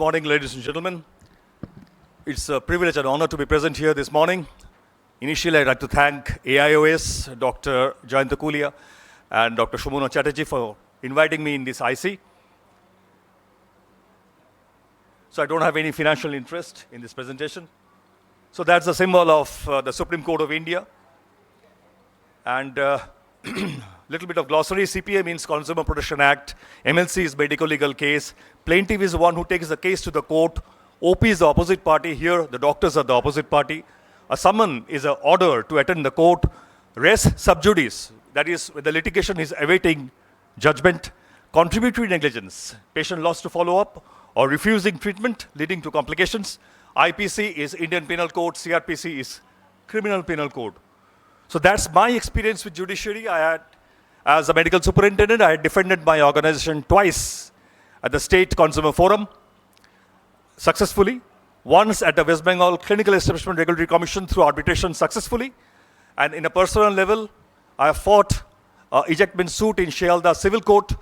Morning, ladies and gentlemen. It's a privilege and honor to be present here this morning. Initially, I'd like to thank AIOS, Dr. Jayant Kulia, and Dr. Shumuna Chatterjee for inviting me in this IC. So I don't have any financial interest in this presentation. So that's the symbol of the Supreme Court of India. And little bit of glossary. CPA means Consumer Protection Act. MLC is medical legal case. Plaintiff is the one who takes the case to the court. OP is the opposite party. Here, the doctors are the opposite party. A summon is an order to attend the court. Res sub judice, that is, when the litigation is awaiting judgment. Contributory negligence, patient lost to follow up or refusing treatment leading to complications. IPC is Indian Penal Code. CRPC is Criminal Penal Code. So that's my experience with judiciary. As a medical superintendent, I had defended my organization twice at the State Consumer Forum, successfully. Once at the West Bengal Clinical Establishment Regulatory Commission through arbitration successfully. And in a personal level, I have fought ejectment suit in Shialda Civil Court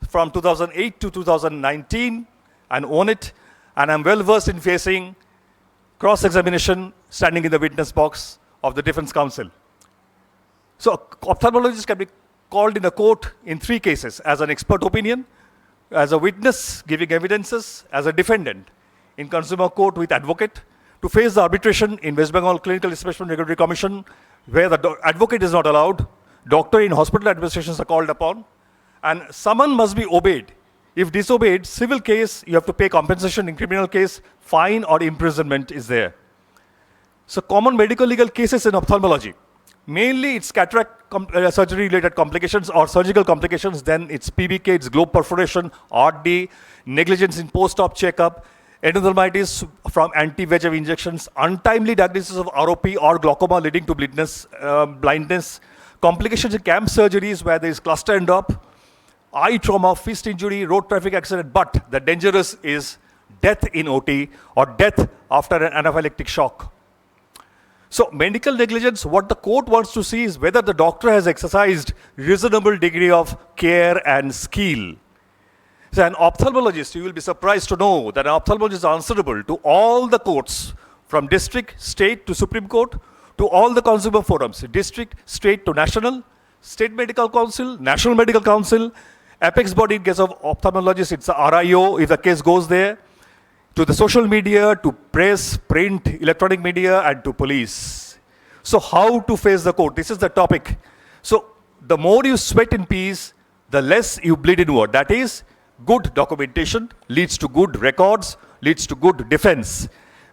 from 2008 to 2019 and won it. And I'm well versed in facing cross-examination standing in the witness box of the defense counsel. So ophthalmologist can be called in a court in 3 cases: as an expert opinion, as a witness giving evidences, as a defendant in consumer court with advocate, to face the arbitration in West Bengal Clinical Establishment Regulatory Commission, where the advocate is not allowed, doctor in hospital administrations are called upon, and summon must be obeyed. If disobeyed, civil case, you have to pay compensation. In criminal case, fine or imprisonment is there. So common medical legal cases in ophthalmology. Mainly it's cataract surgery related complications or surgical complications, then it's PBK, it's globe perforation, RD, negligence in post-op checkup, endophthalmitis from anti-VEGF injections, untimely diagnosis of ROP or glaucoma leading to blindness, complications in camp surgeries where there is cluster endop, eye trauma, fist injury, road traffic accident, but the dangerous is death in OT or death after an anaphylactic shock. So medical negligence, what the court wants to see is whether the doctor has exercised reasonable degree of care and skill. So an ophthalmologist, you will be surprised to know that an ophthalmologist is answerable to all the courts, from district, state to Supreme Court, to all the consumer forums, district, state to national, state medical council, national medical council, apex body in case of ophthalmologists, it's a RIO if the case goes there, to the social media, to press, print, electronic media, and to police. So how to face the court? This is the topic. So the more you sweat in peace, the less you bleed inward. That is, good documentation leads to good records, leads to good defense.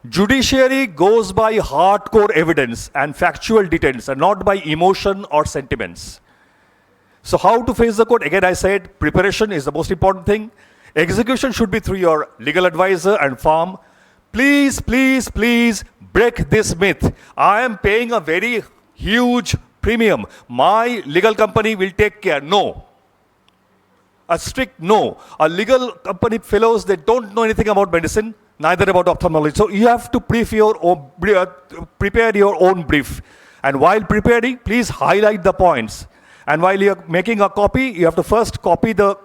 Judiciary goes by hardcore evidence and factual details and not by emotion or sentiments. So how to face the court? Again, I said preparation is the most important thing. Execution should be through your legal advisor and firm. Please, please, please break this myth. I am paying a very huge premium. My legal company will take care. No. A strict no. A legal company fellows, they don't know anything about medicine, neither about ophthalmology. So you have to prepare your own brief. And while preparing, please highlight the points. And while you're making a copy, you have to first copy the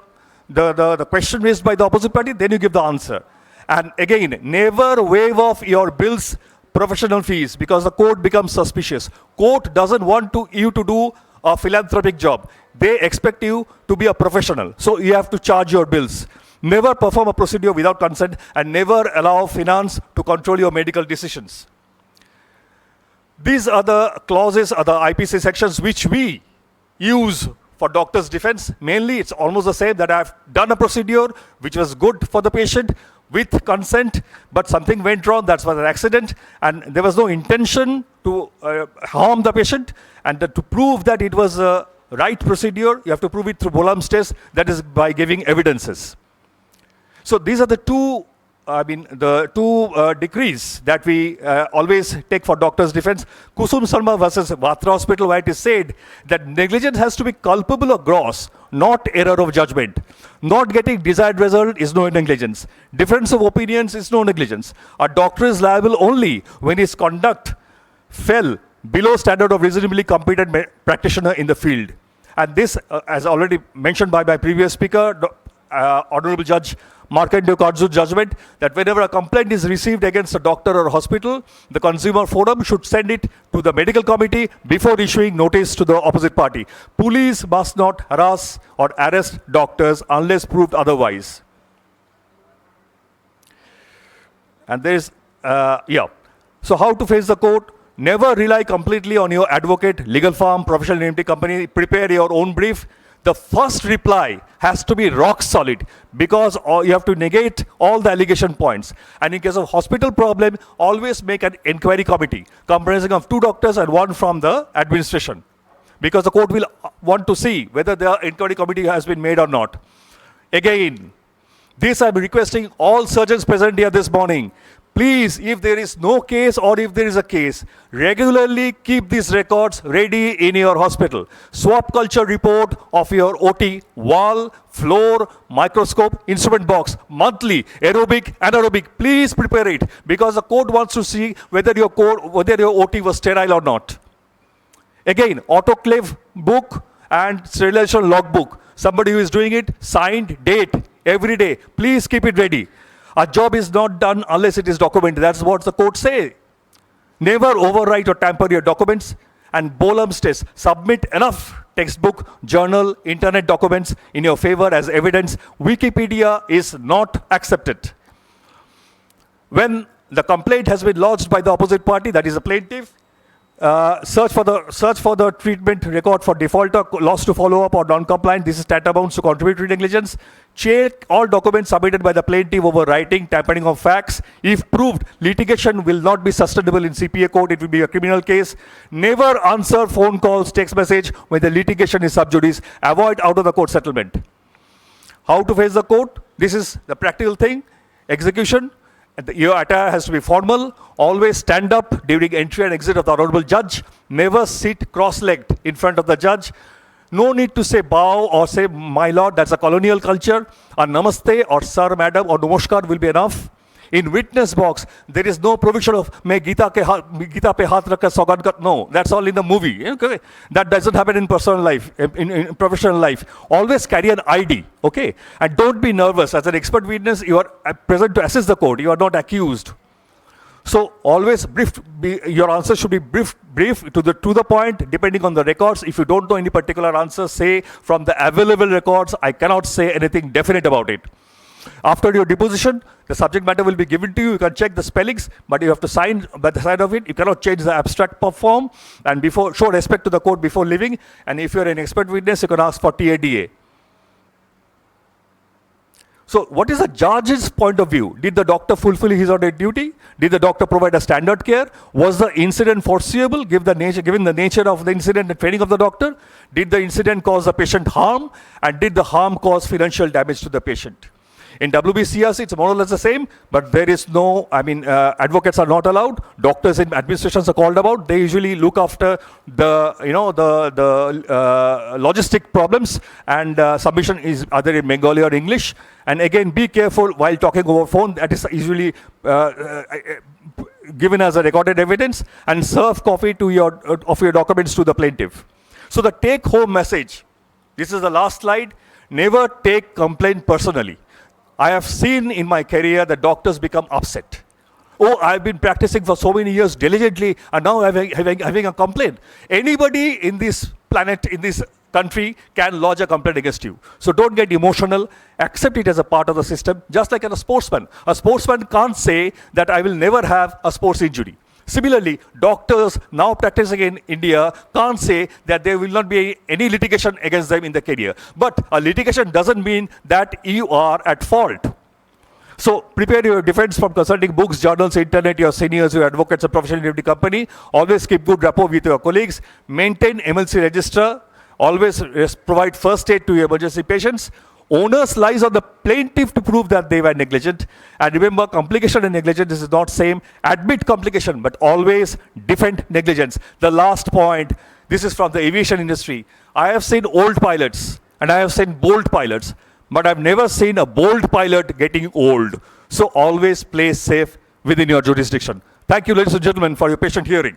question raised by the opposite party, then you give the answer. And again, never waive off your bills, professional fees, because the court becomes suspicious. Court doesn't want you to do a philanthropic job. They expect you to be a professional. So you have to charge your bills. Never perform a procedure without consent, and never allow finance to control your medical decisions. These are the clauses, are the IPC sections which we use for doctor's defense. Mainly, it's almost the same, that I've done a procedure which was good for the patient with consent, but something went wrong. That was an accident, and there was no intention to harm the patient. And to prove that it was a right procedure, you have to prove it through Boehm's test, that is by giving evidences. So these are the two decrees that we always take for doctor's defense. Kusum Sarma versus Vatra Hospital, where it is said that negligence has to be culpable or gross, not error of judgment. Not getting desired result is no negligence. Difference of opinions is no negligence. A doctor is liable only when his conduct fell below standard of reasonably competent practitioner in the field. And this, as already mentioned by my previous speaker, Honorable Judge Markandeya Court's judgment that whenever a complaint is received against a doctor or a hospital, the consumer forum should send it to the medical committee before issuing notice to the opposite party. Police must not harass or arrest doctors unless proved otherwise. And there's, So how to face the court? Never rely completely on your advocate, legal firm, professional indemnity company. Prepare your own brief. The first reply has to be rock solid because you have to negate all the allegation points. And in case of hospital problem, always make an inquiry committee comprising of 2 doctors and 1 from the administration. Because the court will want to see whether the inquiry committee has been made or not. Again, this I'm requesting all surgeons present here this morning. Please, if there is no case or if there is a case, regularly keep these records ready in your hospital. Swab culture report of your OT, wall, floor, microscope, instrument box, monthly, aerobic, anaerobic. Please prepare it because the court wants to see whether your OT was sterile or not. Again, autoclave book and sterilization logbook. Somebody who is doing it, signed, date, every day. Please keep it ready. A job is not done unless it is documented. That's what the court say. Never overwrite or tamper your documents. And Bolam's test. Submit enough textbook, journal, internet documents in your favor as evidence. Wikipedia is not accepted. When the complaint has been lodged by the opposite party, that is the plaintiff, search for the treatment record for defaulter, loss to follow up or non-compliant. This is tantamount to contributory negligence. Check all documents submitted by the plaintiff over writing, tampering of facts. If proved, litigation will not be sustainable in CPA court. It will be a criminal case. Never answer phone calls, text message when the litigation is sub judice. Avoid out of the court settlement. How to face the court? This is the practical thing. Execution. Your attire has to be formal. Always stand up during entry and exit of the honorable judge. Never sit cross-legged in front of the judge. No need to say bow or say my lord. That's a colonial culture. A namaste or sir, madam or namaskar will be enough. In witness box, there is no provision of "Main Gita pe haath rakha saugan kar." No, that's all in the movie. Okay, that doesn't happen in personal life, in professional life. Always carry an ID. Okay, and don't be nervous. As an expert witness, you are present to assist the court. You are not accused. So always your answer should be brief to the point, depending on the records. If you don't know any particular answer, say from the available records, I cannot say anything definite about it. After your deposition, the subject matter will be given to you. You can check the spellings, but you have to sign by the side of it. You cannot change the abstract form. And show respect to the court before leaving. And if you're an expert witness, you can ask for TADA. So what is the judge's point of view? Did the doctor fulfill his or her duty? Did the doctor provide a standard care? Was the incident foreseeable given the nature of the incident and training of the doctor? Did the incident cause the patient harm? And did the harm cause financial damage to the patient? In WBCRC, it's more or less the same, but there is no, advocates are not allowed. Doctors in administrations are called about. They usually look after the logistic problems, and submission is either in Bengali or English. And again, be careful while talking over phone. That is usually given as a recorded evidence, and serve copy of your documents to the plaintiff. So the take-home message, this is the last slide. Never take complaint personally. I have seen in my career that doctors become upset. Oh, I've been practicing for so many years diligently, and now having a complaint. Anybody in this planet, in this country, can lodge a complaint against you. So don't get emotional. Accept it as a part of the system, just like a sportsman. A sportsman can't say that I will never have a sports injury. Similarly, doctors now practicing in India can't say that there will not be any litigation against them in the career. But a litigation doesn't mean that you are at fault. So prepare your defense from consulting books, journals, internet, your seniors, your advocates, a professional indemnity company. Always keep good rapport with your colleagues. Maintain MLC register. Always provide first aid to your emergency patients. Onus lies on the plaintiff to prove that they were negligent. And remember, complication and negligence is not same. Admit complication, but always defend negligence. The last point, this is from the aviation industry. I have seen old pilots and I have seen bold pilots, but I've never seen a bold pilot getting old. So always play safe within your jurisdiction. Thank you, ladies and gentlemen, for your patient hearing.